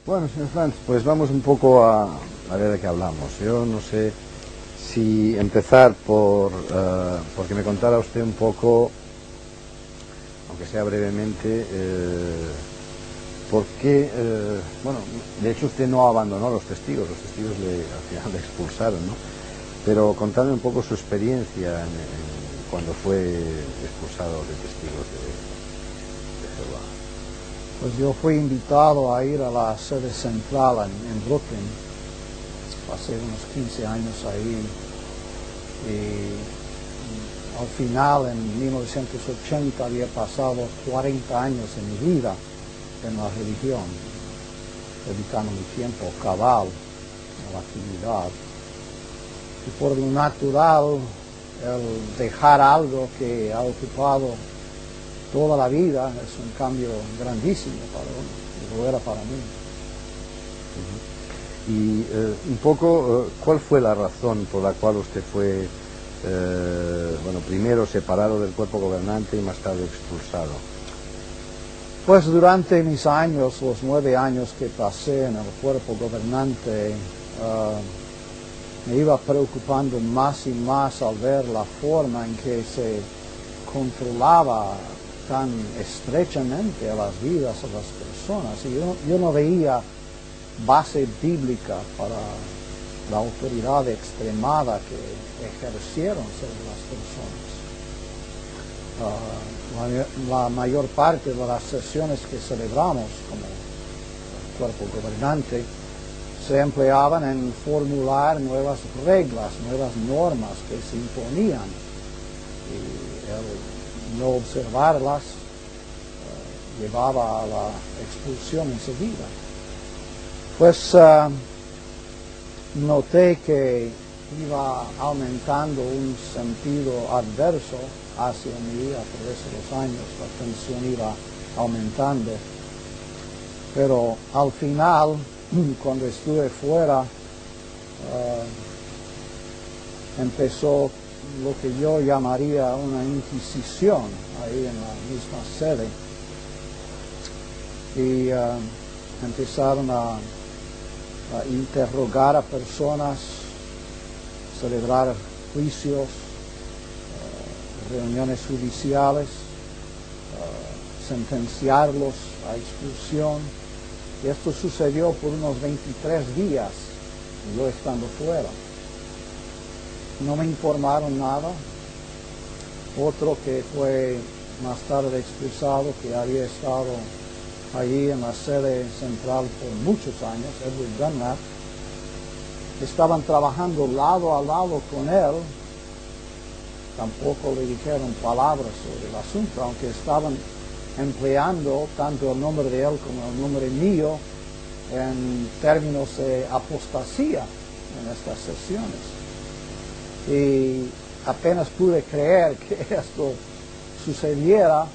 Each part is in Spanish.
Bueno, señor Franz, pues vamos un poco a ver de qué hablamos. Yo no sé si empezar porque me contara usted un poco, aunque sea brevemente, por qué, bueno, de hecho usted no abandonó los testigos al final le expulsaron, ¿no? Pero contadme un poco su experiencia cuando fue expulsado de testigos de Jehová. Pues yo fui invitado a ir a la sede central en Brooklyn. Pasé unos 15 años ahí y al final, en 1980, había pasado 40 años de mi vida en la religión, dedicando mi tiempo cabal a la actividad. Y por lo natural, el dejar algo que ha ocupado toda la vida es un cambio grandísimo para uno, y lo era para mí. Y un poco, ¿cuál fue la razón por la cual usted fue, bueno, primero separado del cuerpo gobernante y más tarde expulsado? Pues durante mis años, los 9 años que pasé en el cuerpo gobernante, me iba preocupando más y más al ver la forma en que se controlaba tan estrechamente a las vidas de las personas. Y yo no veía base bíblica para la autoridad extremada que ejercieron sobre las personas. La mayor parte de las sesiones que celebramos como cuerpo gobernante se empleaban en formular nuevas reglas, nuevas normas que se imponían, y el no observarlas llevaba a la expulsión enseguida. Pues noté que iba aumentando un sentido adverso hacia mí a través de los años, la tensión iba aumentando, pero al final, cuando estuve fuera, empezó lo que yo llamaría una inquisición ahí en la misma sede, y empezaron a interrogar a personas, celebrar juicios, reuniones judiciales, sentenciarlos a expulsión. Y esto sucedió por unos 23 días, yo estando fuera. No me informaron nada. Otro que fue más tarde expulsado, que había estado allí en la sede central por muchos años, Edward Dunlap, estaban trabajando lado a lado con él. Tampoco le dijeron palabras sobre el asunto, aunque estaban empleando tanto el nombre de él como el nombre mío en términos de apostasía en estas sesiones. Y apenas pude creer que esto sucediera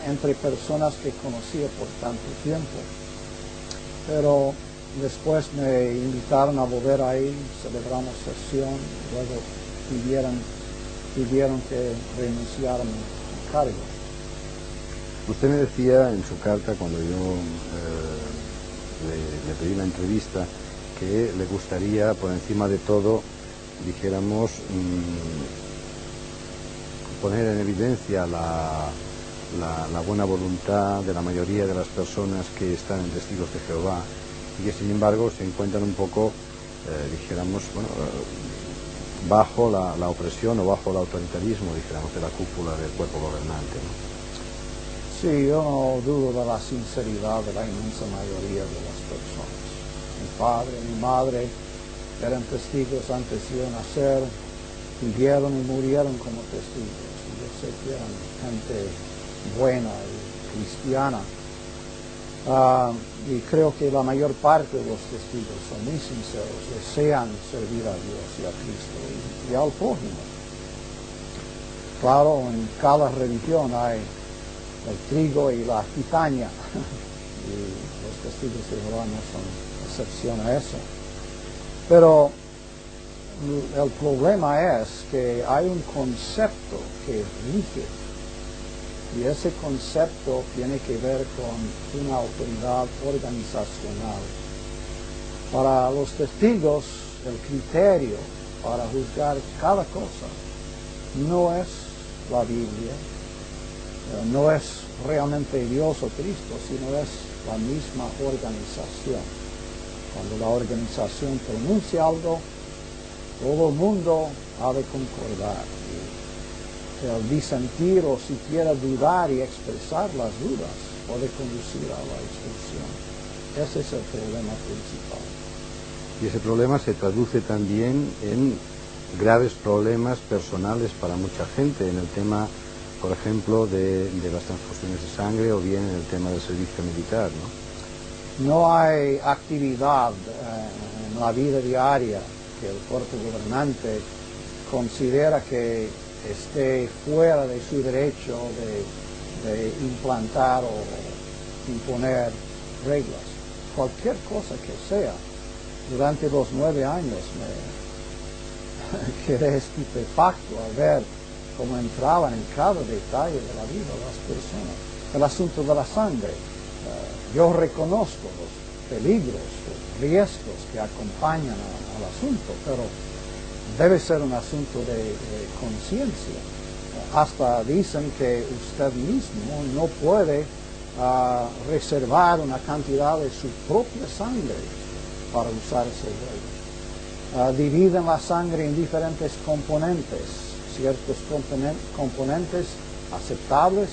entre personas que conocía por tanto tiempo. Pero después me invitaron a volver ahí, celebramos sesión, y luego pidieron que renunciara mi cargo. Usted me decía en su carta, cuando yo le pedí la entrevista, que le gustaría, por encima de todo, dijéramos, poner en evidencia la buena voluntad de la mayoría de las personas que están en Testigos de Jehová y que sin embargo se encuentran un poco, dijéramos, bueno, bajo la opresión o bajo el autoritarismo, dijéramos, de la cúpula del cuerpo gobernante, ¿no? Sí, yo no dudo de la sinceridad de la inmensa mayoría de las personas. Mi padre, mi madre eran testigos antes de yo nacer, vivieron y murieron como testigos. Y yo sé que eran gente buena y cristiana. Y creo que la mayor parte de los testigos son muy sinceros, desean servir a Dios y a Cristo y al prójimo. Claro, en cada religión hay el trigo y la cizaña, y los testigos de Jehová no son excepción a eso. Pero el problema es que hay un concepto que rige Y ese concepto tiene que ver con una autoridad organizacional. Para los testigos, el criterio para juzgar cada cosa no es la Biblia, no es realmente Dios o Cristo, sino es la misma organización. Cuando la organización pronuncia algo, todo el mundo ha de concordar. El disentir o siquiera dudar y expresar las dudas puede conducir a la expulsión. Ese es el problema principal. Y ese problema se traduce también en graves problemas personales para mucha gente, en el tema, por ejemplo, de las transfusiones de sangre o bien en el tema del servicio militar, ¿no? No hay actividad en la vida diaria que el cuerpo gobernante considera que esté fuera de su derecho de implantar o imponer reglas. Cualquier cosa que sea. Durante los 9 años me quedé estupefacto al ver cómo entraban en cada detalle de la vida de las personas. El asunto de la sangre. Yo reconozco los peligros, los riesgos que acompañan al asunto, pero debe ser un asunto de conciencia. Hasta dicen que usted mismo no puede reservar una cantidad de su propia sangre para usar ese juego. Dividen la sangre en diferentes componentes, ciertos componentes aceptables,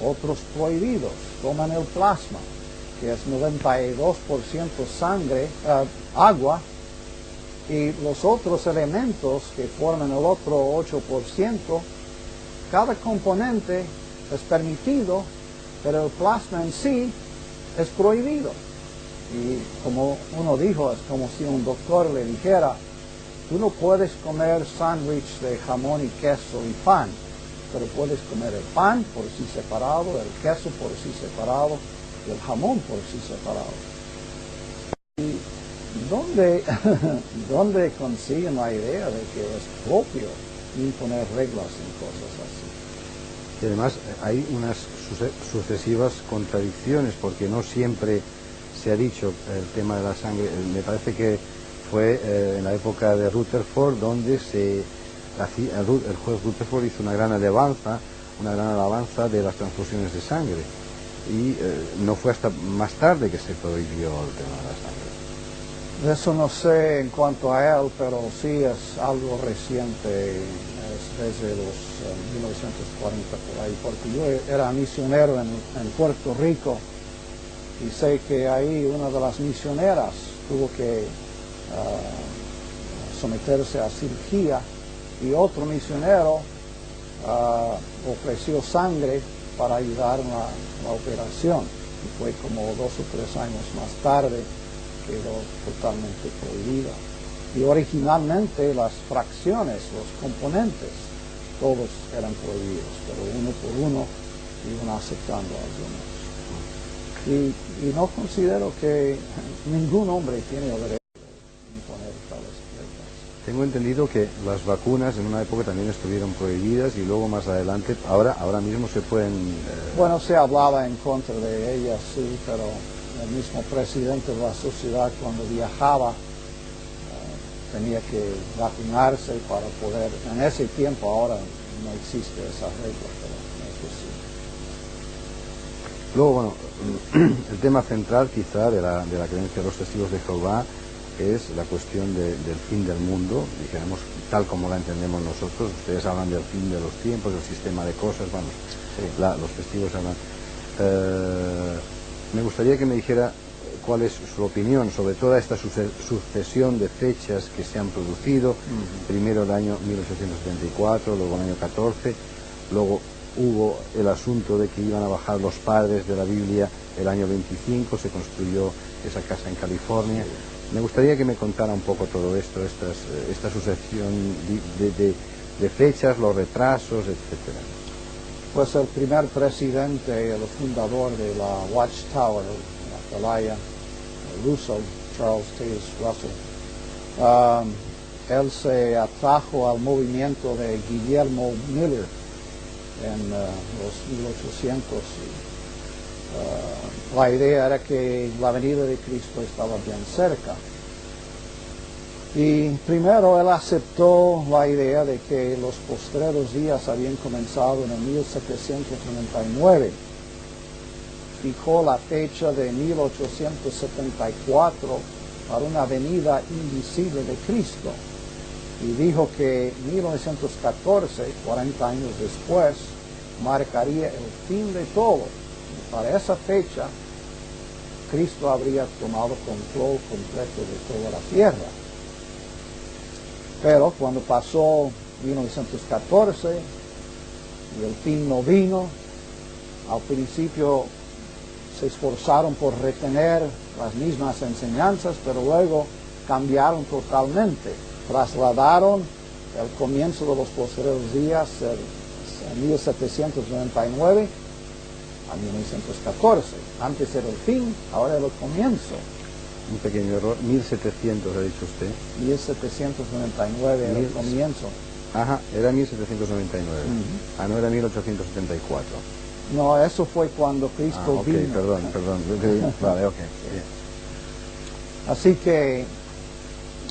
otros prohibidos. Toman el plasma, que es 92% sangre, agua, y los otros elementos que forman el otro 8%, cada componente es permitido, pero el plasma en sí es prohibido. Y como uno dijo, es como si un doctor le dijera, tú no puedes comer sándwich de jamón y queso y pan, pero puedes comer el pan por sí separado, el queso por sí separado y el jamón por sí separado. Y ¿dónde consiguen la idea de que es propio imponer reglas en cosas así? Y además hay unas sucesivas contradicciones, porque no siempre se ha dicho el tema de la sangre. Me parece que fue en la época de Rutherford donde el juez Rutherford hizo una gran alabanza de las transfusiones de sangre, y no fue hasta más tarde que se prohibió el tema de la sangre. Eso no sé en cuanto a él, pero sí es algo reciente, es desde los 1940 por ahí, porque yo era misionero en Puerto Rico y sé que ahí una de las misioneras tuvo que someterse a cirugía y otro misionero ofreció sangre para ayudar en la operación, y fue como 2 o 3 años más tarde quedó totalmente prohibida. Y originalmente las fracciones, los componentes, todos eran prohibidos, pero uno por uno iban aceptando algunos. Y no considero que ningún hombre tiene el derecho de imponer tales reglas. Tengo entendido que las vacunas en una época también estuvieron prohibidas y luego más adelante, ahora mismo se pueden... Bueno, se hablaba en contra de ellas, sí, pero el mismo presidente de la sociedad cuando viajaba tenía que vacunarse para poder, en ese tiempo ahora no existe esa regla, pero eso sí. Luego, bueno, el tema central quizá de la creencia de los testigos de Jehová es la cuestión del fin del mundo, dijéramos, tal como la entendemos nosotros. Ustedes hablan del fin de los tiempos, del sistema de cosas, vamos, sí. Los testigos hablan... me gustaría que me dijera cuál es su opinión sobre toda esta sucesión de fechas que se han producido. Primero el año 1874, luego el año 14, luego hubo el asunto de que iban a bajar los padres de la Biblia el año 25, se construyó esa casa en California. Me gustaría que me contara un poco todo esto, esta sucesión de fechas, los retrasos, etcétera. Pues el primer presidente, el fundador de la Watchtower, la atalaya, Russell, Charles Taze Russell, él se atrajo al movimiento de Guillermo Miller en los 1800. La idea era que la venida de Cristo estaba bien cerca. Y primero él aceptó la idea de que los postreros días habían comenzado en el 1799. Fijó la fecha de 1874 para una venida invisible de Cristo. Y dijo que 1914, 40 años después, marcaría el fin de todo. Y para esa fecha, Cristo habría tomado control completo de toda la tierra. Pero cuando pasó 1914 y el fin no vino, al principio se esforzaron por retener las mismas enseñanzas, pero luego cambiaron totalmente. Trasladaron el comienzo de los posteriores días en 1799 a 1914. Antes era el fin, ahora era el comienzo. Un pequeño error, 1700 ha dicho usted. 1799 era el comienzo. Ajá, era 1799. No era 1874. No, eso fue cuando Cristo vino. Perdón. Vale, ok. Así que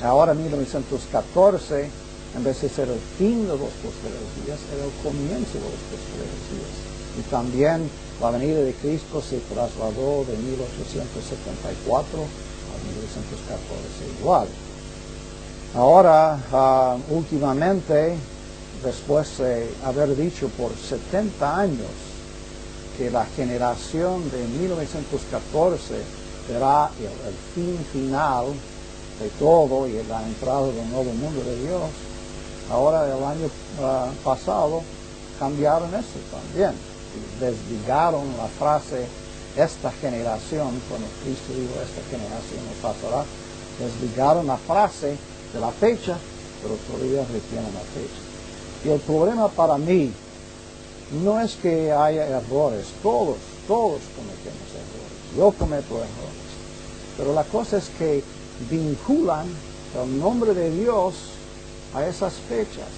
ahora 1914, en vez de ser el fin de los posteriores días, era el comienzo de los posteriores días. Y también la venida de Cristo se trasladó de 1874 a 1914 igual. Ahora, últimamente, después de haber dicho por 70 años que la generación de 1914 será el fin final de todo y la entrada del nuevo mundo de Dios, ahora el año pasado cambiaron eso también. Desligaron la frase esta generación, cuando Cristo dijo esta generación no pasará, desligaron la frase de la fecha, pero todavía retienen la fecha. Y el problema para mí no es que haya errores, todos cometemos errores, yo cometo errores, pero la cosa es que vinculan el nombre de Dios a esas fechas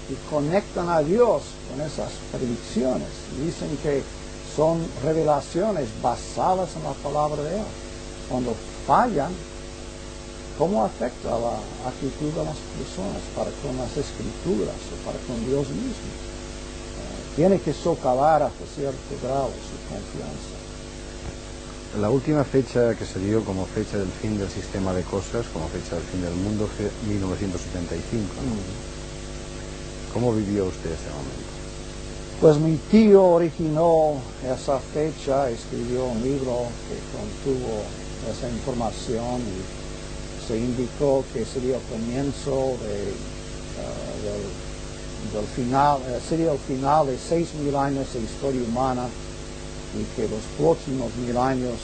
y conectan a Dios con esas predicciones. Dicen que son revelaciones basadas en la palabra de Él. Cuando fallan, ¿cómo afecta la actitud de las personas para con las Escrituras o para con Dios mismo? Tiene que socavar hasta cierto grado su confianza. La última fecha que se dio como fecha del fin del sistema de cosas, como fecha del fin del mundo, fue 1975. ¿Cómo vivió usted ese momento? Pues mi tío originó esa fecha, escribió un libro que contuvo esa información y se indicó que sería el comienzo del final, sería el final de 6.000 años de historia humana y que los próximos 1.000 años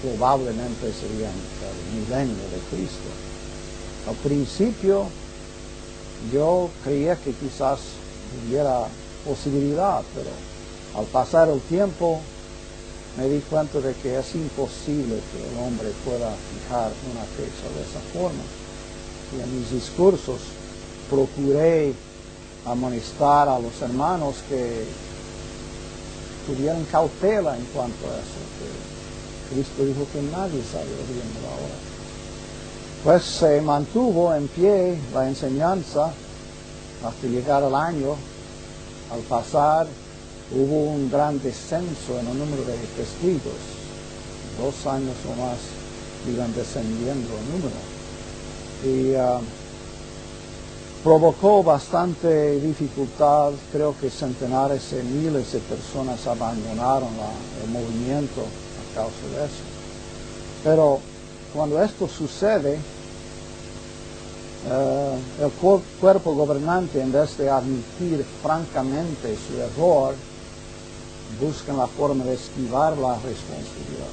probablemente serían el milenio de Cristo. Al principio yo creía que quizás hubiera posibilidad, pero al pasar el tiempo me di cuenta de que es imposible que el hombre pueda fijar una fecha de esa forma. Y en mis discursos procuré amonestar a los hermanos que tuvieran cautela en cuanto a eso, que Cristo dijo que nadie sabe el día ni la hora. Pues se mantuvo en pie la enseñanza hasta llegar al año. Al pasar hubo un gran descenso en el número de testigos. 2 años o más iban descendiendo el número. Y provocó bastante dificultad. Creo que centenares de miles de personas abandonaron el movimiento a causa de eso. Pero cuando esto sucede, el cuerpo gobernante, en vez de admitir francamente su error, buscan la forma de esquivar la responsabilidad.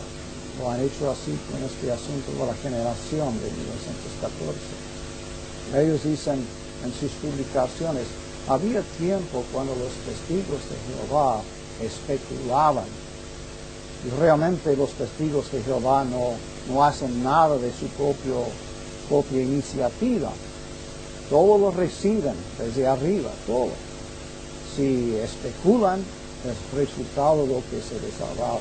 Lo han hecho así con este asunto de la generación de 1914. Ellos dicen en sus publicaciones, había tiempo cuando los testigos de Jehová especulaban, y realmente los testigos de Jehová no hacen nada de su propia iniciativa. Todo lo reciben desde arriba, todo. si especulan, es resultado de lo que se les ha dado.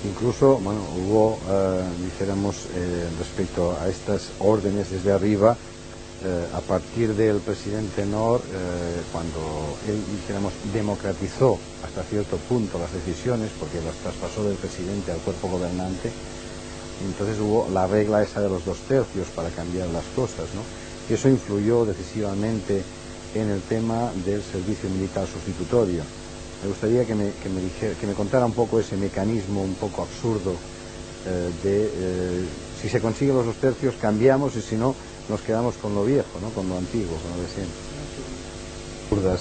Incluso, bueno, hubo, dijéramos, respecto a estas órdenes desde arriba, a partir del presidente Nor, cuando él, dijéramos, democratizó hasta cierto punto las decisiones, porque las traspasó del presidente al cuerpo gobernante, entonces hubo la regla esa de los 2/3 para cambiar las cosas, ¿no? Y eso influyó decisivamente en el tema del servicio militar sustitutorio. Me gustaría que me contara un poco ese mecanismo un poco absurdo si se consiguen los 2/3 cambiamos y si no nos quedamos con lo viejo, ¿no? Con lo antiguo, con lo de siempre. Absurdas,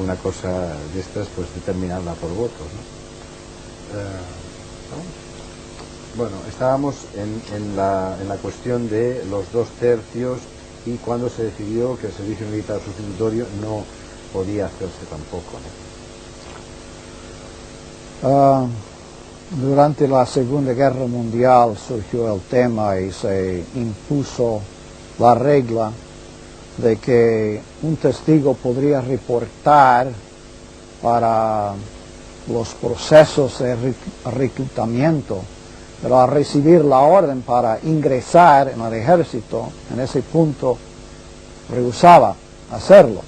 una cosa de estas, pues determinarla por votos, ¿no? Bueno, estábamos en la cuestión de los 2/3 y cuando se decidió que el servicio militar sustitutorio no podía hacerse tampoco, ¿no? Durante la Segunda Guerra Mundial surgió el tema y se impuso la regla de que un testigo podría reportar para los procesos de reclutamiento, pero al recibir la orden para ingresar en el ejército, en ese punto rehusaba hacerlo.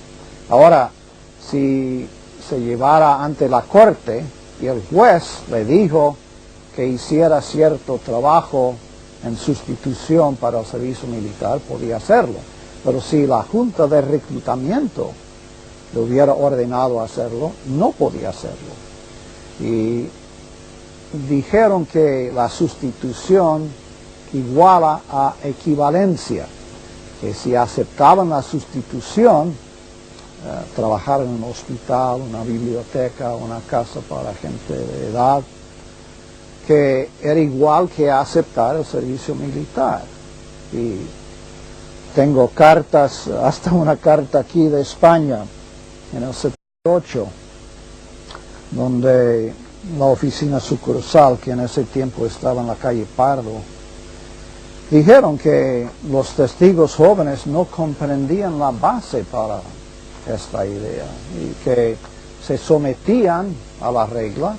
Ahora, si se llevara ante la corte y el juez le dijo que hiciera cierto trabajo en sustitución para el servicio militar, podía hacerlo. Pero si la Junta de Reclutamiento le hubiera ordenado hacerlo, no podía hacerlo. Y dijeron que la sustitución iguala a equivalencia, que si aceptaban la sustitución, trabajar en un hospital, una biblioteca, una casa para gente de edad, que era igual que aceptar el servicio militar. Y tengo cartas, hasta una carta aquí de España, en el 78, donde la oficina sucursal, que en ese tiempo estaba en la calle Pardo, dijeron que los testigos jóvenes no comprendían la base para esta idea y que se sometían a la regla,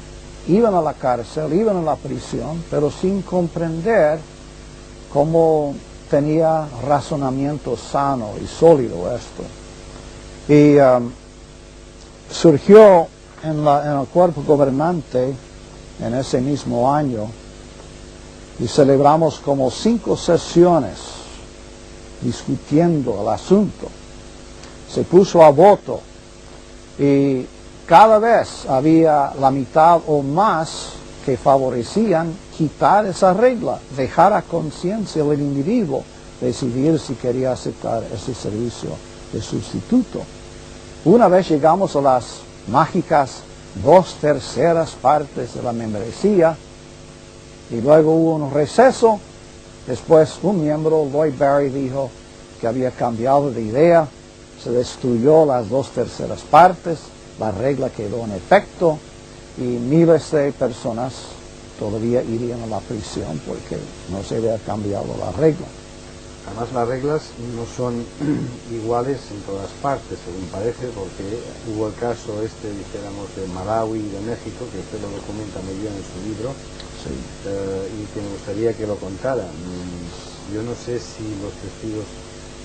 iban a la cárcel, iban a la prisión, pero sin comprender cómo tenía razonamiento sano y sólido esto. Y surgió en el cuerpo gobernante en ese mismo año y celebramos como 5 sesiones discutiendo el asunto. Se puso a voto y cada vez había la mitad o más que favorecían quitar esa regla, dejar a conciencia del individuo decidir si quería aceptar ese servicio de sustituto. Una vez llegamos a las mágicas 2/3 partes de la membresía y luego hubo un receso. Después un miembro, Lloyd Barry, dijo que había cambiado de idea, se destruyó las 2/3 partes, la regla quedó en efecto y miles de personas todavía irían a la prisión porque no se había cambiado la regla. Además las reglas no son iguales en todas partes, según parece, porque hubo el caso dijéramos, de Malawi y de México, que usted lo documenta muy bien en su libro, Sí. Y que me gustaría que lo contara. Yo no sé si los testigos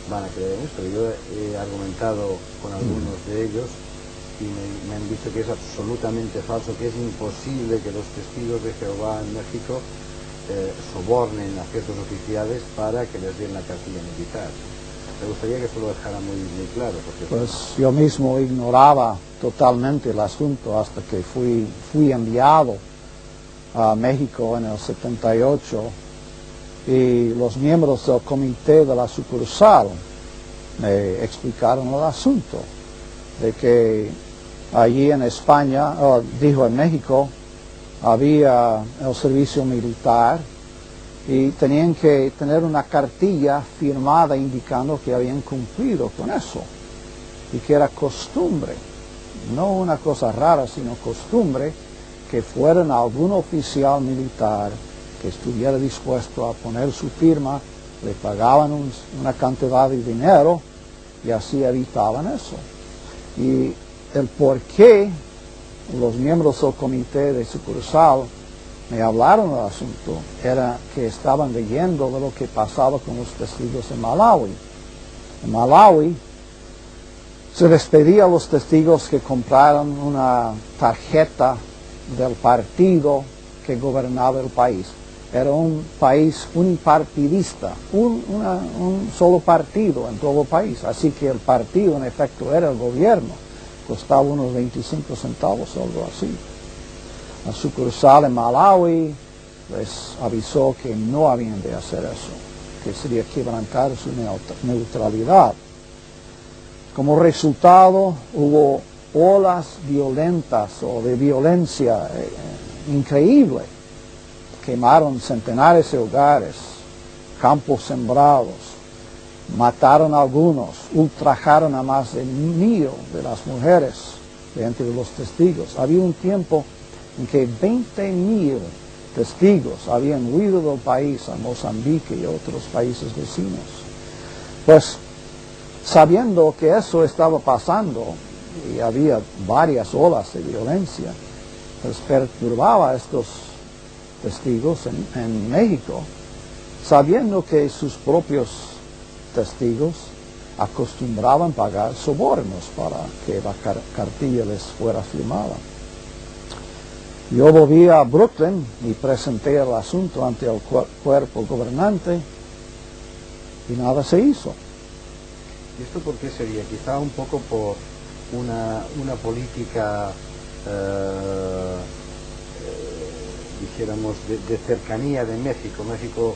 van a creer en esto. Yo he argumentado con algunos de ellos y me han dicho que es absolutamente falso, que es imposible que los testigos de Jehová en México sobornen a ciertos oficiales para que les den la cartilla militar. Me gustaría que esto lo dejara muy claro. Porque pues yo mismo ignoraba totalmente el asunto hasta que fui enviado a México en el 78 y los miembros del comité de la sucursal me explicaron el asunto de que allí en España, en México, había el servicio militar y tenían que tener una cartilla firmada indicando que habían cumplido con eso y que era costumbre, no una cosa rara, sino costumbre, que fueran algún oficial militar que estuviera dispuesto a poner su firma, le pagaban una cantidad de dinero y así evitaban eso. Y el por qué los miembros del comité de sucursal me hablaron del asunto era que estaban leyendo de lo que pasaba con los testigos en Malawi. En Malawi se les pedía a los testigos que compraran una tarjeta del partido que gobernaba el país. Era un país unipartidista, un solo partido en todo el país, así que el partido en efecto era el gobierno, costaba unos 25 centavos o algo así. La sucursal en Malawi les avisó que no habían de hacer eso, que sería quebrantar su neutralidad. Como resultado hubo olas violentas o de violencia increíble. Quemaron centenares de hogares, campos sembrados, mataron a algunos, ultrajaron a más de 1,000 de las mujeres de entre los testigos. Había un tiempo en que 20,000 testigos habían huido del país a Mozambique y otros países vecinos. Pues sabiendo que eso estaba pasando y había varias olas de violencia, pues perturbaba a estos testigos en México, sabiendo que sus propios testigos acostumbraban pagar sobornos para que la cartilla les fuera firmada. Yo volví a Brooklyn y presenté el asunto ante el cuerpo gobernante y nada se hizo. ¿Y esto por qué sería? Quizá un poco por una política dijéramos, de cercanía de México. México,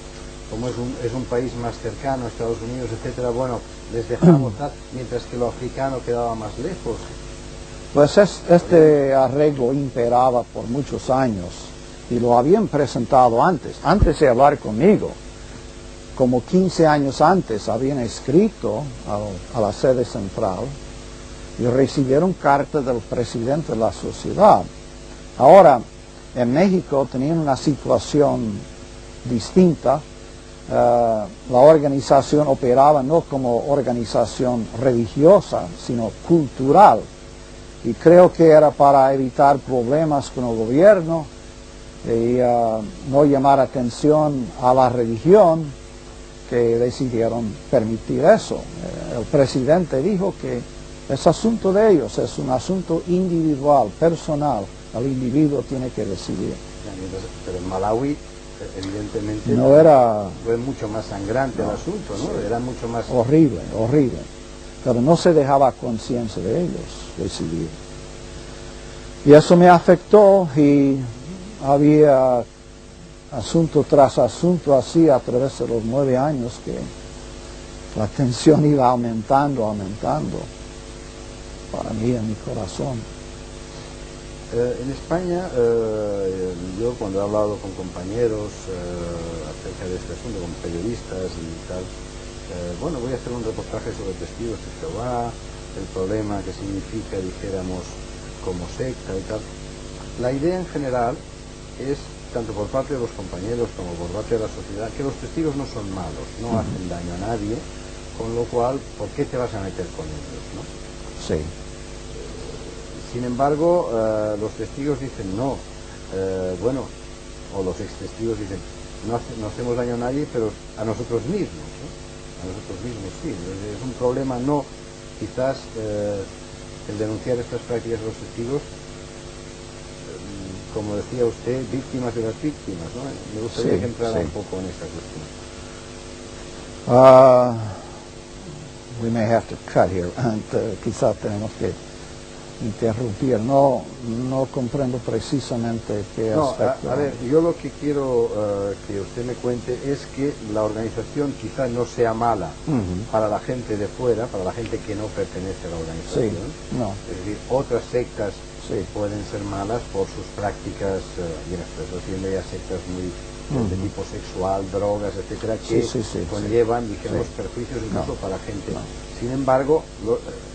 como es un país más cercano a Estados Unidos, etcétera, bueno, les dejamos dar, mientras que lo africano quedaba más lejos. Pues este arreglo imperaba por muchos años y lo habían presentado antes de hablar conmigo. Como 15 años antes habían escrito a la sede central y recibieron carta del presidente de la sociedad. Ahora, en México tenían una situación distinta. La organización operaba no como organización religiosa, sino cultural. Y creo que era para evitar problemas con el gobierno y no llamar atención a la religión, que decidieron permitir eso. El presidente dijo que es asunto de ellos, es un asunto individual, personal. El individuo tiene que decidir. Pero en Malawi, evidentemente, no era, fue mucho más sangrante el asunto, ¿no? Sí. Era mucho más... Horrible. Pero no se dejaba conciencia de ellos decidir. Y eso me afectó y había asunto tras asunto así a través de los 9 años que la tensión iba aumentando para mí en mi corazón. En España, yo cuando he hablado con compañeros acerca de este asunto, con periodistas y tal, bueno, voy a hacer un reportaje sobre testigos de Jehová, el problema que significa, dijéramos, como secta y tal. La idea en general es, tanto por parte de los compañeros como por parte de la sociedad, que los testigos no son malos, no hacen daño a nadie, con lo cual, ¿por qué te vas a meter con ellos, no? Sí. Sin embargo, los testigos dicen no, bueno, o los ex testigos dicen no hacemos daño a nadie, pero a nosotros mismos, ¿no? A nosotros mismos sí. Es un problema no, quizás el denunciar estas prácticas de los testigos, como decía usted, víctimas de las víctimas, ¿no? Me gustaría que entrara un poco en esta cuestión. We may have to cut here, quizás tenemos que interrumpir, no comprendo precisamente qué aspecto. A ver, yo lo que quiero que usted me cuente es que la organización quizás no sea mala para la gente de fuera, para la gente que no pertenece a la organización. Sí, no. Es decir, otras sectas pueden ser malas por sus prácticas, y en estoy refiriendo ya sectas muy de tipo sexual, drogas, etcétera, que conllevan, dijéramos, perjuicios incluso para gente. Sin embargo,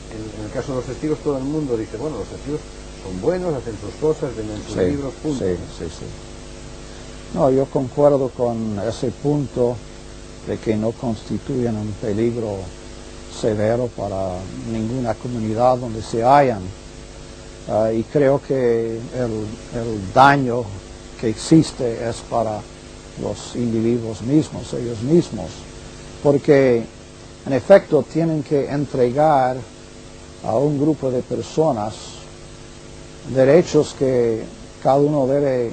en el caso de los testigos, todo el mundo dice, bueno, los testigos son buenos, hacen sus cosas, venden sus libros, punto. No, yo concuerdo con ese punto de que no constituyen un peligro severo para ninguna comunidad donde se hallan. Y creo que el daño que existe es para los individuos mismos, ellos mismos, porque en efecto tienen que entregar a un grupo de personas derechos que cada uno debe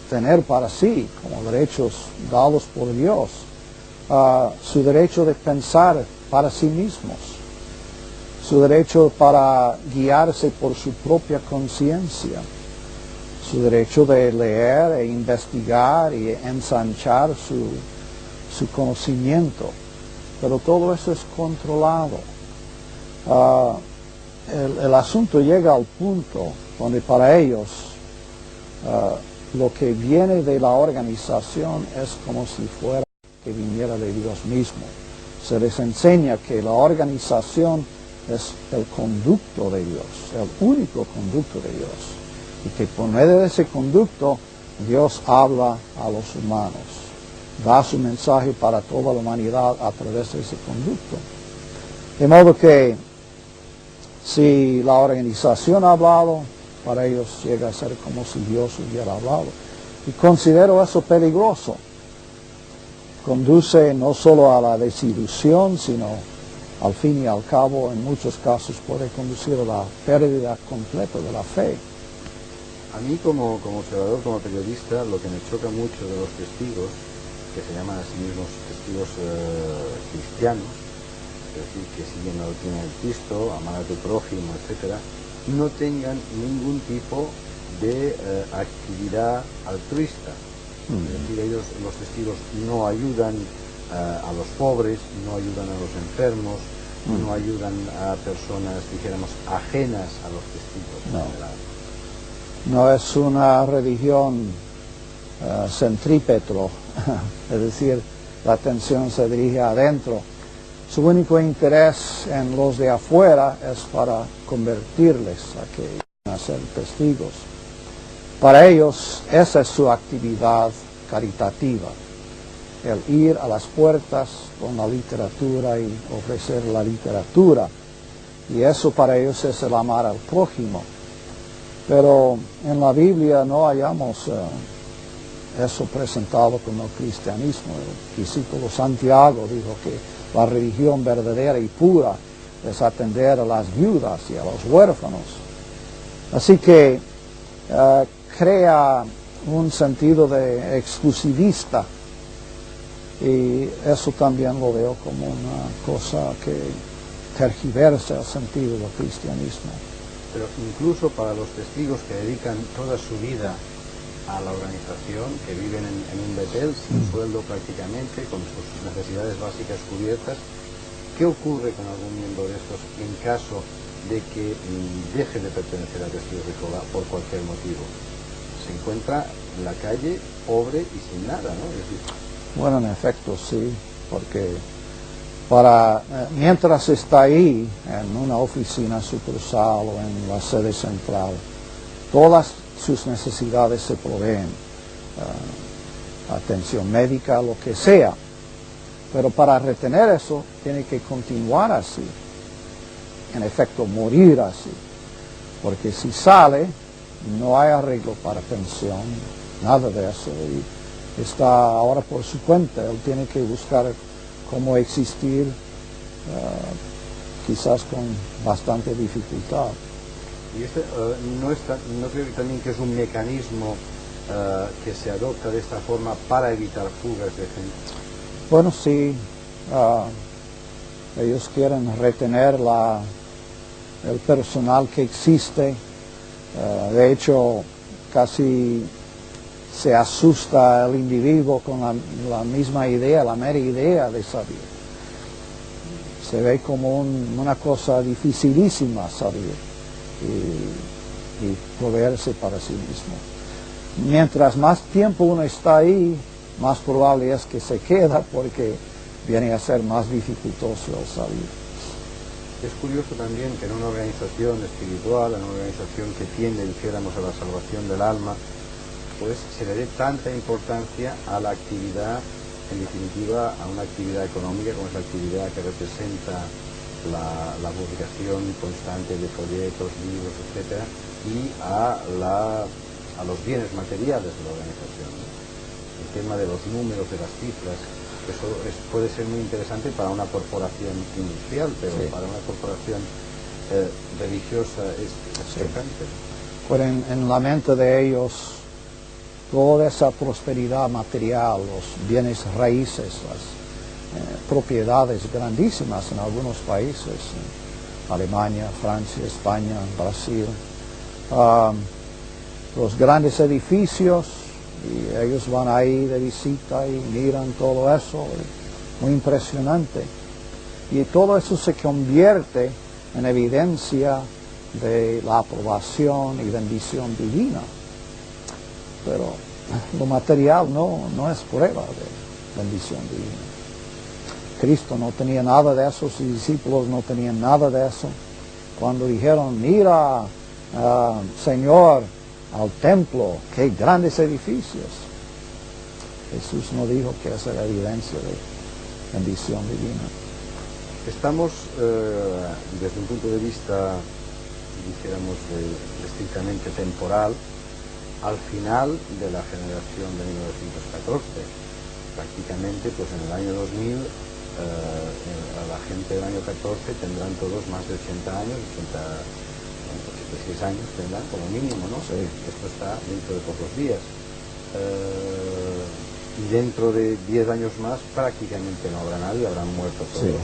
tener para sí, como derechos dados por Dios, su derecho de pensar para sí mismos, su derecho para guiarse por su propia conciencia, su derecho de leer e investigar y ensanchar su conocimiento, pero todo eso es controlado. El asunto llega al punto donde para ellos lo que viene de la organización es como si fuera que viniera de Dios mismo. Se les enseña que la organización es el conducto de Dios, el único conducto de Dios, y que por medio de ese conducto Dios habla a los humanos, da su mensaje para toda la humanidad a través de ese conducto. De modo que si la organización ha hablado, para ellos llega a ser como si Dios hubiera hablado. Y considero eso peligroso. Conduce no solo a la desilusión, sino al fin y al cabo, en muchos casos, puede conducir a la pérdida completa de la fe. A mí como observador, como periodista, lo que me choca mucho de los testigos, que se llaman a sí mismos testigos cristianos, es decir, que siguen la doctrina del Cristo, amar a tu prójimo, etcétera, no tengan ningún tipo de actividad altruista. Es decir, ellos, los testigos, no ayudan a los pobres, no ayudan a los enfermos, no ayudan a personas, dijéramos, ajenas a los testigos. No es una religión centrípeto, es decir, la atención se dirige adentro. Su único interés en los de afuera es para convertirles a que vayan a ser testigos. Para ellos esa es su actividad caritativa, el ir a las puertas con la literatura y ofrecer la literatura. Y eso para ellos es el amar al prójimo. Pero en la Biblia no hallamos eso presentado como cristianismo. El discípulo Santiago dijo que la religión verdadera y pura es atender a las viudas y a los huérfanos. Así que crea un sentido de exclusivista, y eso también lo veo como una cosa que tergiversa el sentido del cristianismo. Pero incluso para los testigos que dedican toda su vida a la organización, que viven en un Betel sin sueldo prácticamente, con sus necesidades básicas cubiertas, ¿qué ocurre con algún miembro de estos en caso de que deje de pertenecer a Testigos de Jehová por cualquier motivo? Se encuentra en la calle, pobre y sin nada, ¿no? Es decir, bueno, en efecto, sí, porque mientras está ahí, en una oficina sucursal o en la sede central, todas sus necesidades se proveen, atención médica, lo que sea. Pero para retener eso, tiene que continuar así, en efecto, morir así. Porque si sale, no hay arreglo para pensión, nada de eso. Y está ahora por su cuenta, él tiene que buscar cómo existir, quizás con bastante dificultad. Y no creo que también que es un mecanismo que se adopta de esta forma para evitar fugas de gente. Bueno, sí, ellos quieren retener el personal que existe. De hecho, casi se asusta el individuo con la misma idea, la mera idea de salir. Se ve como una cosa dificilísima salir y proveerse para sí mismo. Mientras más tiempo uno está ahí, más probable es que se queda, porque viene a ser más dificultoso el salir. Es curioso también que en una organización espiritual, en una organización que tiende, dijéramos, a la salvación del alma, pues se le dé tanta importancia a la actividad, en definitiva, a una actividad económica como es la actividad que representa la publicación constante de folletos, libros, etcétera, y a los bienes materiales de la organización, ¿no? El tema de los números, de las cifras, eso puede ser muy interesante para una corporación industrial, pero sí, para una corporación religiosa es chocante. Pues en la mente de ellos, toda esa prosperidad material, los bienes raíces, las propiedades grandísimas en algunos países, Alemania, Francia, España, Brasil, los grandes edificios, y ellos van ahí de visita y miran todo eso, muy impresionante. Y todo eso se convierte en evidencia de la aprobación y bendición divina. Pero lo material no es prueba de bendición divina. Cristo no tenía nada de eso, sus discípulos no tenían nada de eso. Cuando dijeron, mira, Señor, al templo, qué grandes edificios. Jesús no dijo que esa era evidencia de bendición divina. Estamos, desde un punto de vista, dijéramos, estrictamente temporal, al final de la generación de 1914. Prácticamente, pues en el año 2000, a la gente del año 14 tendrán todos más de 80 años, 86 años tendrán como mínimo, ¿no? Sí. Esto está dentro de pocos días. Y dentro de 10 años más prácticamente no habrá nadie, habrán muerto todos. Sí.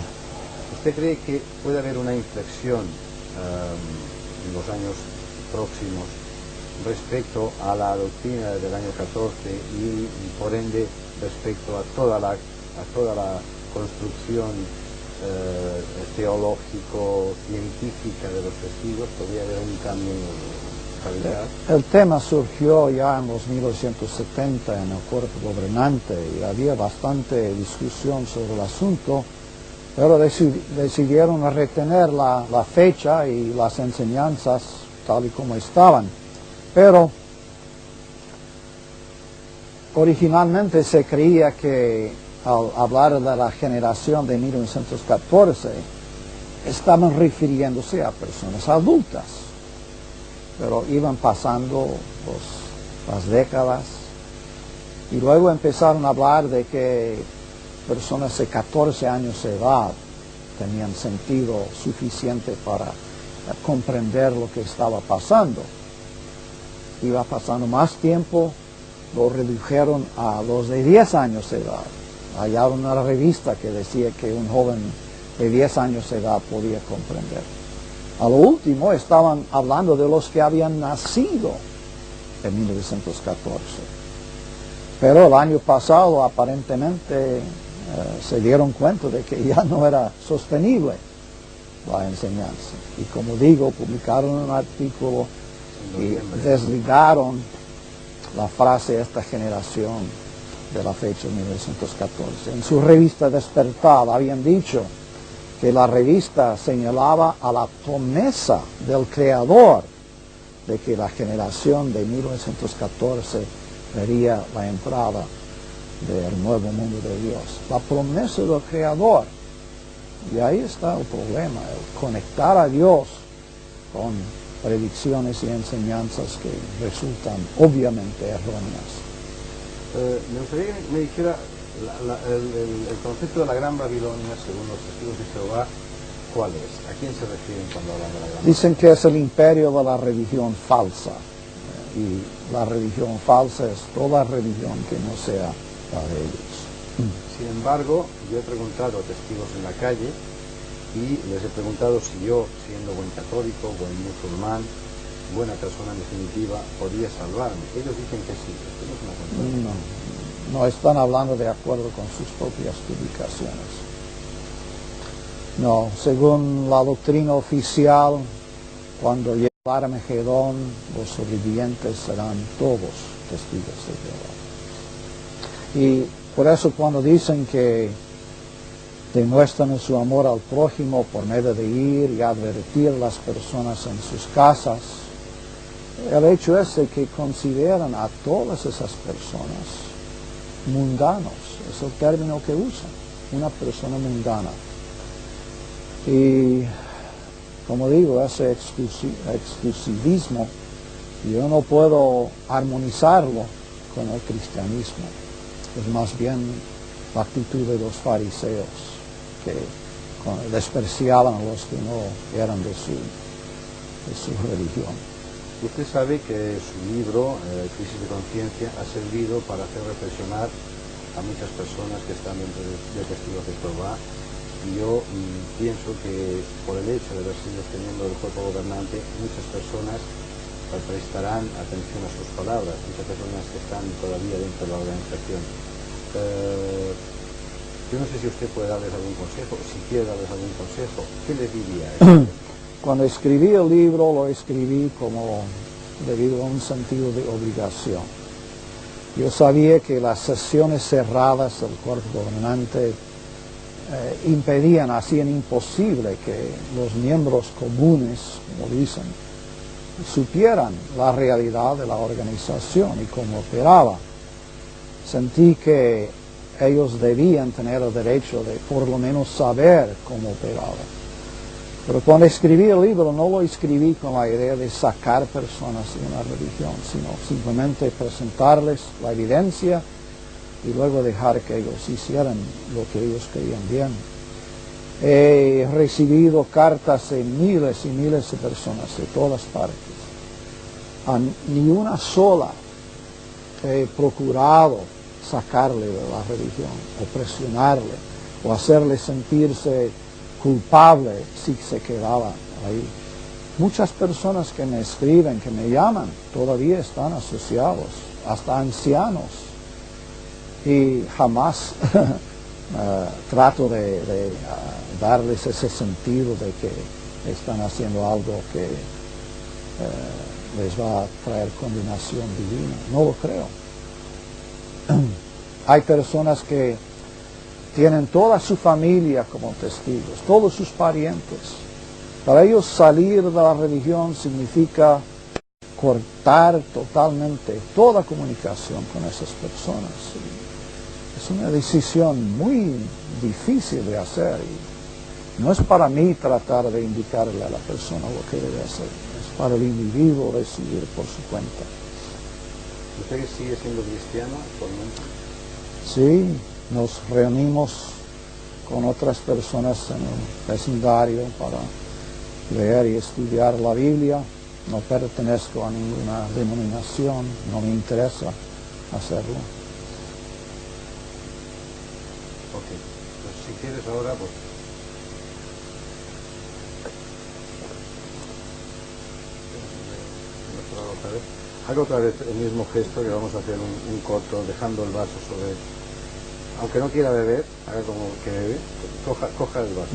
¿Usted cree que puede haber una inflexión en los años próximos respecto a la doctrina del año 14 y por ende respecto a toda la construcción teológico-científica de los testigos? ¿Podría haber un cambio radical? El tema surgió ya en los 1970 en el cuerpo gobernante y había bastante discusión sobre el asunto, pero decidieron retener la fecha y las enseñanzas tal y como estaban. Pero originalmente se creía que al hablar de la generación de 1914 estaban refiriéndose a personas adultas, pero iban pasando las décadas y luego empezaron a hablar de que personas de 14 años de edad tenían sentido suficiente para comprender lo que estaba pasando. Iba pasando más tiempo, lo redujeron a los de 10 años de edad. Hallaron una revista que decía que un joven de 10 años de edad podía comprender. A lo último estaban hablando de los que habían nacido en 1914. Pero el año pasado aparentemente se dieron cuenta de que ya no era sostenible la enseñanza. Y como digo, publicaron un artículo y desligaron la frase esta generación de la fecha de 1914. En su revista Despertar habían dicho que la revista señalaba a la promesa del Creador de que la generación de 1914 vería la entrada del nuevo mundo de Dios. La promesa del Creador. Y ahí está el problema, el conectar a Dios con predicciones y enseñanzas que resultan obviamente erróneas. Me gustaría que me dijera el concepto de la Gran Babilonia, según los testigos de Jehová, ¿cuál es? ¿A quién se refieren cuando hablan de la Gran Babilonia? Dicen que es el imperio de la religión falsa. Y la religión falsa es toda religión que no sea la de ellos. Sin embargo, yo he preguntado a testigos en la calle y les he preguntado si yo, siendo buen católico, buen musulmán, buena persona en definitiva, podía salvarme. Ellos dicen que sí. Esto no es una contradicción. No están hablando de acuerdo con sus propias publicaciones. No, según la doctrina oficial, cuando llegue el Armagedón, los sobrevivientes serán todos testigos de Jehová. Y por eso cuando dicen que demuestran su amor al prójimo por medio de ir y advertir a las personas en sus casas, el hecho es de que consideran a todas esas personas mundanos, es el término que usan, una persona mundana. Y como digo, ese exclusivismo, yo no puedo armonizarlo con el cristianismo. Es más bien la actitud de los fariseos, que despreciaban a los que no eran de su religión. Usted sabe que su libro, Crisis de Conciencia, ha servido para hacer reflexionar a muchas personas que están dentro de Testigos de Jehová. Y yo pienso que por el hecho de haber sido este miembro del cuerpo gobernante, muchas personas prestarán atención a sus palabras, muchas personas que están todavía dentro de la organización. Yo no sé si usted puede darles algún consejo, si quiere darles algún consejo, ¿qué les diría? Cuando escribí el libro, lo escribí como debido a un sentido de obligación. Yo sabía que las sesiones cerradas del cuerpo gobernante hacían imposible que los miembros comunes, como dicen, supieran la realidad de la organización y cómo operaba. Sentí que ellos debían tener el derecho de por lo menos saber cómo operaba. Pero cuando escribí el libro no lo escribí con la idea de sacar personas de una religión, sino simplemente presentarles la evidencia y luego dejar que ellos hicieran lo que ellos creían bien. He recibido cartas de miles y miles de personas de todas partes. Ni una sola he procurado sacarle de la religión, o presionarle, o hacerle sentirse culpable si se quedaba ahí. Muchas personas que me escriben, que me llaman, todavía están asociados, hasta ancianos. Y jamás trato de darles ese sentido de que están haciendo algo que les va a traer condenación divina. No lo creo. Hay personas que tienen toda su familia como testigos, todos sus parientes. Para ellos salir de la religión significa cortar totalmente toda comunicación con esas personas. Es una decisión muy difícil de hacer y no es para mí tratar de indicarle a la persona lo que debe hacer, es para el individuo decidir por su cuenta. ¿Usted sigue siendo cristiano actualmente? Sí, nos reunimos con otras personas en el vecindario para leer y estudiar la Biblia. No pertenezco a ninguna denominación, no me interesa hacerlo. Ok, pues si quieres ahora, pues... Haga otra vez el mismo gesto, que vamos a hacer un corto, dejando el vaso sobre... Aunque no quiera beber, haga como que bebe, coja el vaso.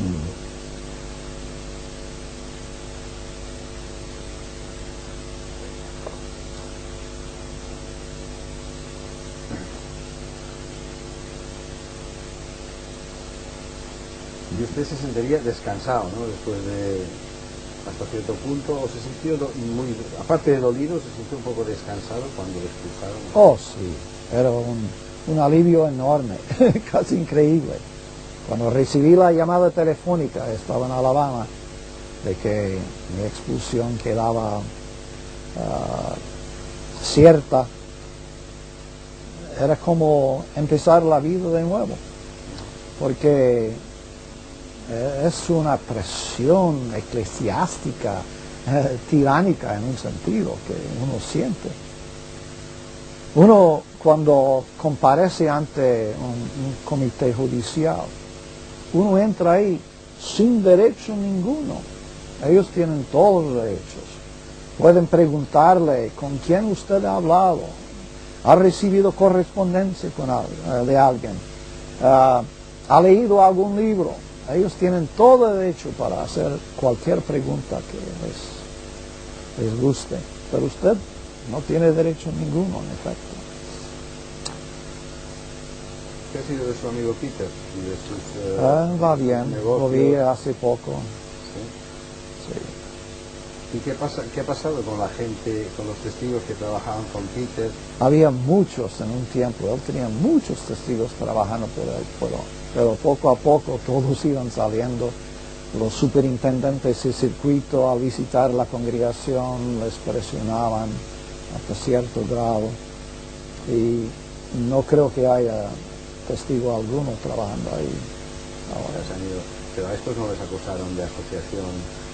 Y usted se sentiría descansado, ¿no? Después de, hasta cierto punto, o se sintió muy, aparte de dolido, se sintió un poco descansado cuando lo expulsaron. Oh, sí, era un alivio enorme, casi increíble. Cuando recibí la llamada telefónica, estaba en Alabama, de que mi expulsión quedaba cierta, era como empezar la vida de nuevo, porque es una presión eclesiástica, tiránica en un sentido que uno siente. Uno cuando comparece ante un comité judicial, uno entra ahí sin derecho ninguno. Ellos tienen todos los derechos. Pueden preguntarle con quién usted ha hablado, ha recibido correspondencia de alguien, ha leído algún libro. Ellos tienen todo el derecho para hacer cualquier pregunta que les guste, pero usted no tiene derecho ninguno, en efecto. ¿Qué ha sido de su amigo Peter y de sus va bien, negocios? lo vi hace poco. ¿Sí? Sí. ¿Y qué ha pasado con la gente, con los testigos que trabajaban con Peter? Había muchos en un tiempo, él tenía muchos testigos trabajando por él, pero poco a poco todos iban saliendo los superintendentes de circuito al visitar la congregación les presionaban hasta cierto grado y no creo que haya testigo alguno trabajando ahí ahora. Pero a estos no les acusaron de asociación.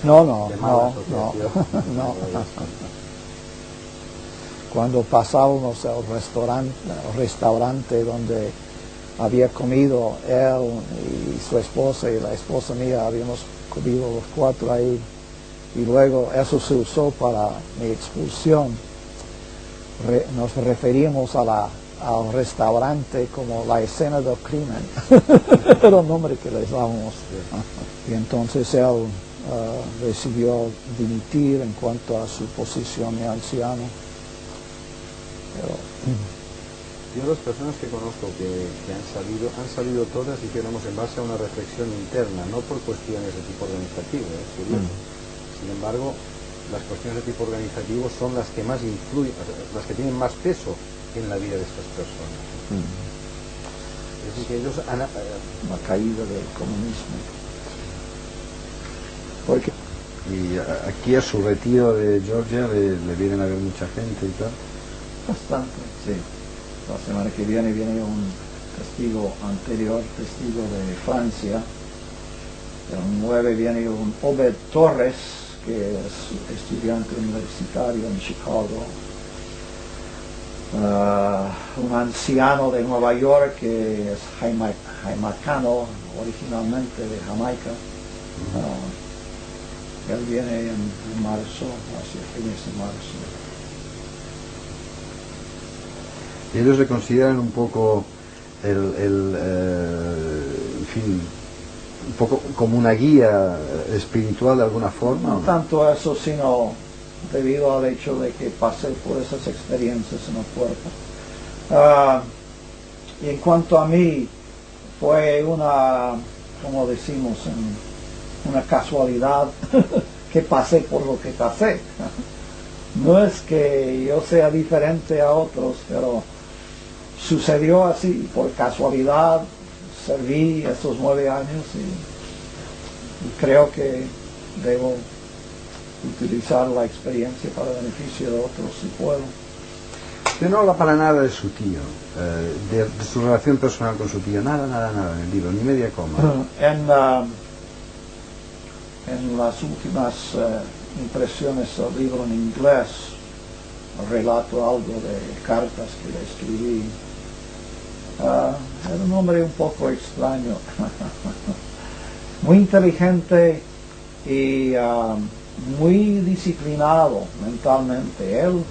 No, de mala asociación. no. Cuando pasábamos al restaurante donde había comido él y su esposa y la esposa mía, habíamos comido los cuatro ahí, y luego eso se usó para mi expulsión. Nos referíamos al restaurante como la escena del crimen, era el nombre que les dábamos. Y entonces él decidió dimitir en cuanto a su posición de anciano. Pero, yo las personas que conozco que han salido todas, dijéramos, en base a una reflexión interna, no por cuestiones de tipo organizativo, es curioso. Sin embargo, las cuestiones de tipo organizativo son las que más influyen, las que tienen más peso en la vida de estas personas. Es decir, que ellos han... la caída del comunismo. Porque y aquí a su retiro de Georgia le vienen a ver mucha gente y tal. Bastante, sí. La semana que viene un testigo anterior, testigo de Francia. El 9 viene un Obed Torres, que es estudiante universitario en Chicago. Un anciano de Nueva York que es jamaicano, originalmente de Jamaica. Él viene en marzo, hacia fines de marzo. Y ellos se consideran un poco en fin, un poco como una guía espiritual de alguna forma. No tanto eso, sino debido al hecho de que pasé por esas experiencias en el cuerpo. Y en cuanto a mí, fue una, como decimos, una casualidad que pasé por lo que pasé. No es que yo sea diferente a otros, pero sucedió así, por casualidad. Serví esos 9 años y creo que debo utilizar la experiencia para beneficio de otros si puedo. Usted no habla para nada de su tío, de su relación personal con su tío, nada en el libro, ni media coma. En las últimas impresiones del libro en inglés relato algo de cartas que le escribí. Era un hombre un poco extraño, muy inteligente y muy disciplinado mentalmente. Él